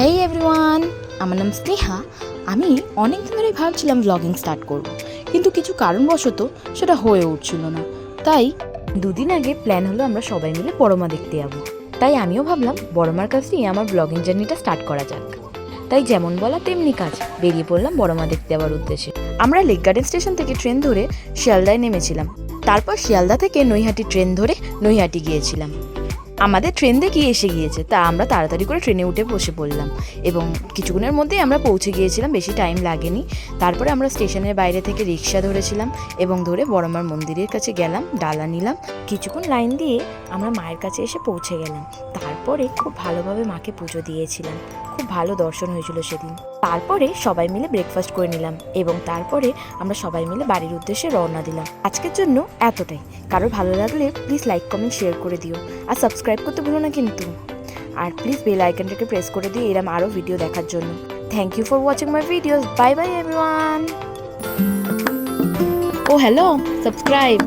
হেই everyone, আমার নাম স্নেহা। আমি অনেক দিন ধরেই ভাবছিলাম ব্লগিং স্টার্ট করব, কিন্তু কিছু কারণবশত সেটা হয়ে উঠছিল না। তাই দুদিন আগে প্ল্যান হলো আমরা সবাই মিলে বড়মা দেখতে যাবো। তাই আমিও ভাবলাম বড়মার কাছ দিয়ে আমার ব্লগিং জার্নিটা স্টার্ট করা যাক। তাই যেমন বলা তেমনি কাজ, বেরিয়ে পড়লাম বড়মা দেখতে যাওয়ার উদ্দেশ্যে। আমরা লেক গার্ডেন স্টেশন থেকে ট্রেন ধরে শিয়ালদায় নেমেছিলাম। তারপর শিয়ালদা থেকে নৈহাটি ট্রেন ধরে নৈহাটি গিয়েছিলাম। আমাদের ট্রেন দেখি এসে গিয়েছে, তা আমরা তাড়াতাড়ি করে ট্রেনে উঠে বসে পড়লাম এবং কিছুক্ষণের মধ্যেই আমরা পৌঁছে গিয়েছিলাম, বেশি টাইম লাগেনি। তারপরে আমরা স্টেশনের বাইরে থেকে রিক্সা ধরেছিলাম এবং ধরে বড়মার মন্দিরের কাছে গেলাম, ডালা নিলাম। কিছুক্ষণ লাইন দিয়ে আমরা মায়ের কাছে এসে পৌঁছে গেলাম। তারপরে খুব ভালোভাবে মাকে পুজো দিয়েছিলাম, খুব ভালো দর্শন হয়েছিল সেদিন। তারপরে সবাই মিলে ব্রেকফাস্ট করে নিলাম এবং তারপরে আমরা সবাই মিলে বাড়ির উদ্দেশ্যে রওনা দিলাম। আজকের জন্য এতটাই। কারোর ভালো লাগলে প্লিজ লাইক কমেন্ট শেয়ার করে দিও, আর সাবস্ক্রাইব করতে ভুলো না কিন্তু। আর প্লিজ বেল আইকনটাকে প্রেস করে দিও এরম আরও ভিডিও দেখার জন্য। Thank you for watching my videos. Bye bye everyone. ও হ্যালো, সাবস্ক্রাইব।